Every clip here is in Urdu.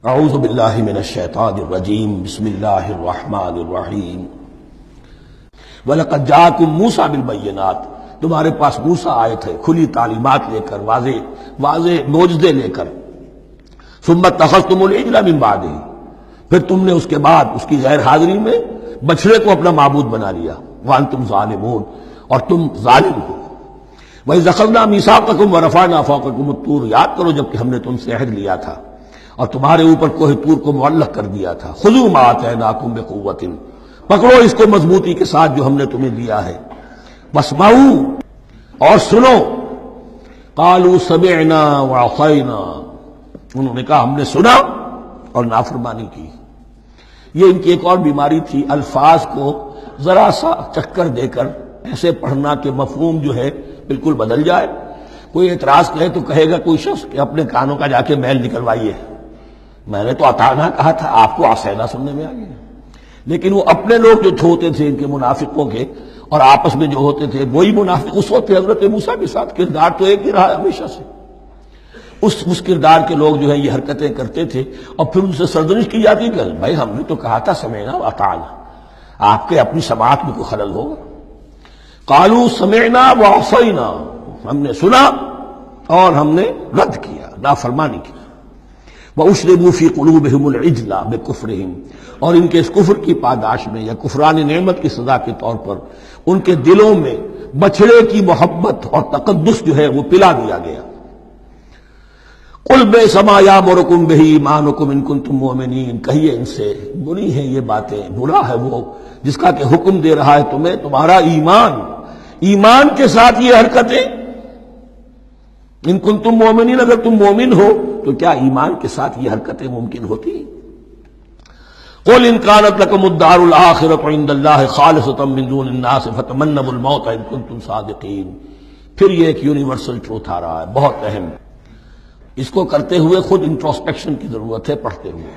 اعوذ باللہ من الشیطان الرجیم بسم اللہ الرحمن الرحیم وَلَقَدْ جَاءَكُم مُوسَىٰ بِالْبَيِّنَاتِ، تمہارے پاس موسیٰ آئے تھے کھلی تعلیمات لے کر، واضح معجزے لے کر. ثُمَّ اتَّخَذْتُمُ الْعِجْلَ مِن بَعْدِهِ، پھر تم نے اس کے بعد اس کی غیر حاضری میں بچڑے کو اپنا معبود بنا لیا. وَأَنتُمْ ظَالِمُونَ، اور تم ظالم ہو. وَإِذْ أَخَذْنَا مِيثَاقَكُمْ وَرَفَعْنَا فَوْقَكُمُ الطُّورَ، یاد کرو جب کہ ہم نے تم سے عہد لیا تھا اور تمہارے اوپر کوہ طور کو معلق کر دیا تھا. خُذُوا مَا آتَيْنَاكُمْ بِقُوَّةٍ، پکڑو اس کو مضبوطی کے ساتھ جو ہم نے تمہیں دیا ہے. وَاسْمَعُوا، اور سنو. قَالُوا سَمِعْنَا وَعَصَيْنَا، انہوں نے کہا ہم نے سنا اور نافرمانی کی. یہ ان کی ایک اور بیماری تھی، الفاظ کو ذرا سا چکر دے کر ایسے پڑھنا کہ مفہوم جو ہے بالکل بدل جائے. کوئی اعتراض کہے تو کہے گا کوئی شخص کہ اپنے کانوں کا جا کے میل نکلوائیے، میں نے تو اطعنا کہا تھا، آپ کو عصینا سننے میں آ گیا. لیکن وہ اپنے لوگ جو ہوتے تھے ان کے منافقوں کے، اور آپس میں جو ہوتے تھے وہی منافق اس وقت حضرت موسیٰ کے ساتھ. کردار تو ایک ہی رہا ہمیشہ سے. اس کردار کے لوگ جو ہے یہ حرکتیں کرتے تھے اور پھر ان سے سرزنش کی جاتی کہ بھائی ہم نے تو کہا تھا سمعنا واطعنا، آپ کے اپنی سماعت میں کوئی خلل ہوگا. قالوا سمعنا وعصینا، ہم نے سنا اور ہم نے رد کیا، نافرمانی کی. وَأُشْرِبُوا فِي قُلُوبِهِمُ الْعِجْلَ بِكُفْرِهِمْ، اور ان کے اس کفر کی پاداش میں یا کفران نعمت کی سزا کے طور پر ان کے دلوں میں بچھڑے کی محبت اور تقدس جو ہے وہ پلا دیا گیا. قُلْ بِئْسَ مَا يَأْمُرُكُم بِهِ إِيمَانُكُمْ إِن كُنتُم مُّؤْمِنِينَ، کہیے ان سے بری ہیں یہ باتیں، برا ہے وہ جس کا کہ حکم دے رہا ہے تمہیں تمہارا ایمان کے ساتھ یہ حرکتیں. ان کنتم مومنین، اگر تم مومن ہو تو کیا ایمان کے ساتھ یہ حرکتیں ممکن ہوتی؟ قل ان كانت لكم الدار الآخرة عند الله خالصة من دون الناس فتمنوا الموت ان كنتم صادقین. پھر یہ ایک یونیورسل ٹروتھ آ رہا ہے بہت اہم، اس کو کرتے ہوئے خود انٹروسپیکشن کی ضرورت ہے پڑھتے ہوئے.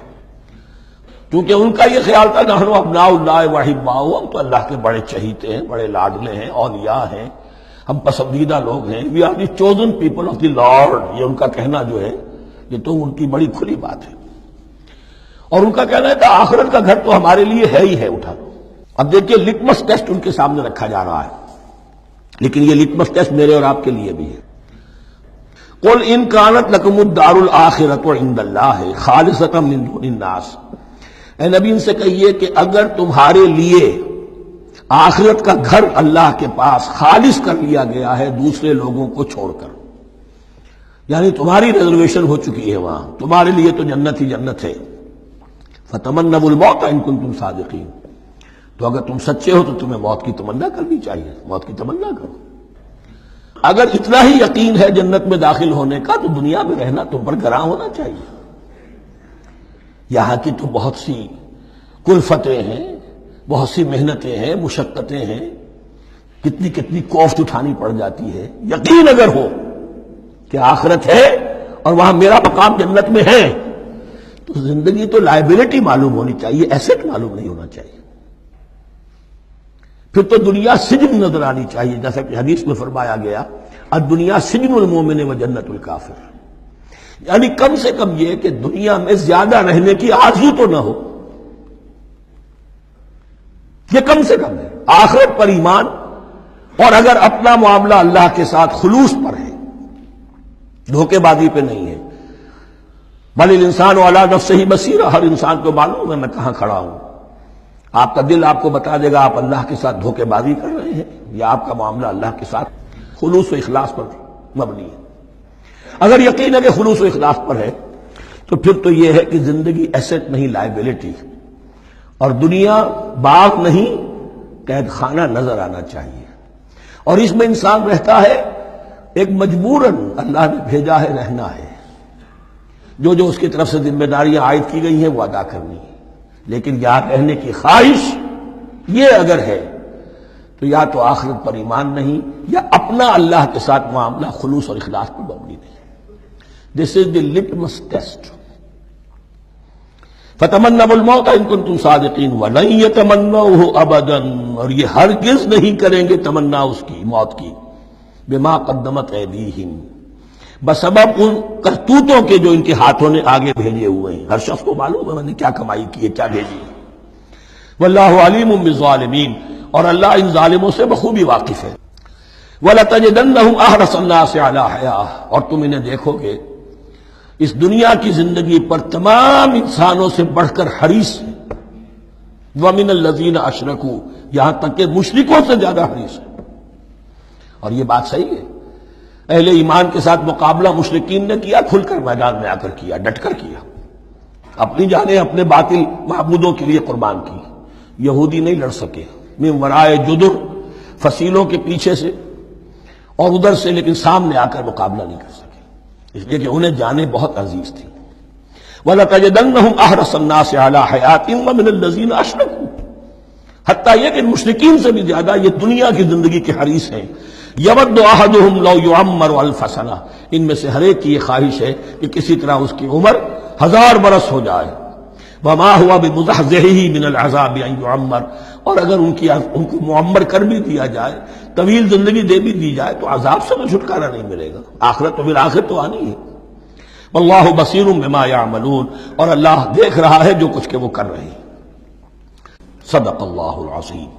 کیونکہ ان کا یہ خیال تھا نحن ابناء اللہ واحباؤہ، ہم تو اللہ کے بڑے چہیتے ہیں، بڑے لاڈلے ہیں، اولیاء ہیں، ہم پسندیدہ لوگ ہیں. We are the chosen people of the Lord, یہ ان کا کہنا جو ہے یہ تو ان کی بڑی کھلی بات ہے. اور ان کا کہنا ہے کہ آخرت کا گھر تو ہمارے لیے ہے ہی ہے، اٹھا لو. اب دیکھیے لٹمس ٹیسٹ ان کے سامنے رکھا جا رہا ہے، لیکن یہ لٹمس ٹیسٹ میرے اور آپ کے لیے بھی ہے. قل ان كانت لكم الدار الآخرة عند الله خالصة من دون الناس، اے نبی ان سے کہیے کہ اگر تمہارے لیے آخرت کا گھر اللہ کے پاس خالص کر لیا گیا ہے دوسرے لوگوں کو چھوڑ کر، یعنی تمہاری ریزرویشن ہو چکی ہے وہاں، تمہارے لیے تو جنت ہی جنت ہے. فتمنوا الموت ان کنتم صادقین، تو اگر تم سچے ہو تو تمہیں موت کی تمنا کرنی چاہیے، موت کی تمنا کرو. اگر اتنا ہی یقین ہے جنت میں داخل ہونے کا تو دنیا میں رہنا تم پر گراں ہونا چاہیے. یہاں کی تو بہت سی کلفتیں ہیں، بہت سی محنتیں ہیں، مشقتیں ہیں، کتنی کوفت اٹھانی پڑ جاتی ہے. یقین اگر ہو کہ آخرت ہے اور وہاں میرا مقام جنت میں ہے تو زندگی تو لائبلٹی معلوم ہونی چاہیے، ایسٹ معلوم نہیں ہونا چاہیے. پھر تو دنیا سجن نظر آنی چاہیے، جیسا کہ حدیث میں فرمایا گیا الدنیا سجن المومن و جنت الکافر، یعنی کم سے کم یہ کہ دنیا میں زیادہ رہنے کی آرزو تو نہ ہو، یہ کم سے کم ہے. آخرت پر ایمان، اور اگر اپنا معاملہ اللہ کے ساتھ خلوص پر ہے، دھوکے بازی پہ نہیں ہے. بل الانسان علی نفسہ بصیرہ، ہر انسان کو معلوم ہے میں کہاں کھڑا ہوں. آپ کا دل آپ کو بتا دے گا آپ اللہ کے ساتھ دھوکے بازی کر رہے ہیں یا آپ کا معاملہ اللہ کے ساتھ خلوص و اخلاص پر مبنی ہے. اگر یقین ہے کہ خلوص و اخلاص پر ہے تو پھر تو یہ ہے کہ زندگی ایسٹ نہیں لائبلٹی، اور دنیا باغ نہیں قید خانہ نظر آنا چاہیے. اور اس میں انسان رہتا ہے ایک مجبوراً، اللہ نے بھیجا ہے رہنا ہے، جو اس کی طرف سے ذمہ داریاں عائد کی گئی ہیں وہ ادا کرنی ہے. لیکن یہاں رہنے کی خواہش یہ اگر ہے تو یا تو آخرت پر ایمان نہیں یا اپنا اللہ کے ساتھ معاملہ خلوص اور اخلاص پر مبنی نہیں. دس از دی لٹمس ٹیسٹ. فتمنوا الموت ان کنتم صادقین ولن یتمنوه ابدا، اور یہ ہرگز نہیں کریں گے تمنا اس کی، موت کی. بما قدمت ایدیہم، بسبب ان کرتوتوں کے جو ان کے ہاتھوں نے آگے بھیجے ہوئے ہیں. ہر شخص کو معلوم ہے میں نے کیا کمائی کی ہے، کیا بھیجی ہے. واللہ علیم بالظالمین، اور اللہ ان ظالموں سے بخوبی واقف ہے. وَلَتَجِدَنَّهُمْ أَحْرَصَ النَّاسِ عَلَىٰ حَيَاةٍ، اور تم انہیں دیکھو گے اس دنیا کی زندگی پر تمام انسانوں سے بڑھ کر حریص ہیں. وَمِنَ الَّذِينَ أَشْرَكُوا، یہاں تک کہ مشرکوں سے زیادہ حریص ہیں. اور یہ بات صحیح ہے. اہل ایمان کے ساتھ مقابلہ مشرکین نے کیا، کھل کر میدان میں آ کر کیا، ڈٹ کر کیا، اپنی جانیں اپنے باطل معبودوں کے لیے قربان کی. یہودی نہیں لڑ سکے، من ورائے جدر، فصیلوں کے پیچھے سے اور ادھر سے، لیکن سامنے آ کر مقابلہ نہیں کر سکے، اس لیے کہ انہیں جانیں بہت عزیز تھی. وَلَتَجِدَنَّهُمْ أَحْرَصَ النَّاسِ عَلَىٰ حَيَاةٍ وَمِنَ الَّذِينَ أَشْرَكُوا، حتیٰ یہ کہ مشرکین سے بھی زیادہ یہ دنیا کی زندگی کے حریص ہیں. یود احدہم لو یعمر الف سنہ، ان میں سے ہر ایک کی یہ خواہش ہے کہ کسی طرح اس کی عمر 1000 برس ہو جائے. وما ہوا بمزحزحہ من العذاب ان یعمر، اور اگر ان کو معمر کر بھی دیا جائے، طویل زندگی دے بھی دی جائے، تو عذاب سے تو چھٹکارا نہیں ملے گا. آخرت تو بالآخر تو آنی ہے. واللہ بصیر بما یعملون، اور اللہ دیکھ رہا ہے جو کچھ کہ وہ کر رہے ہیں. صدق اللہ العظیم.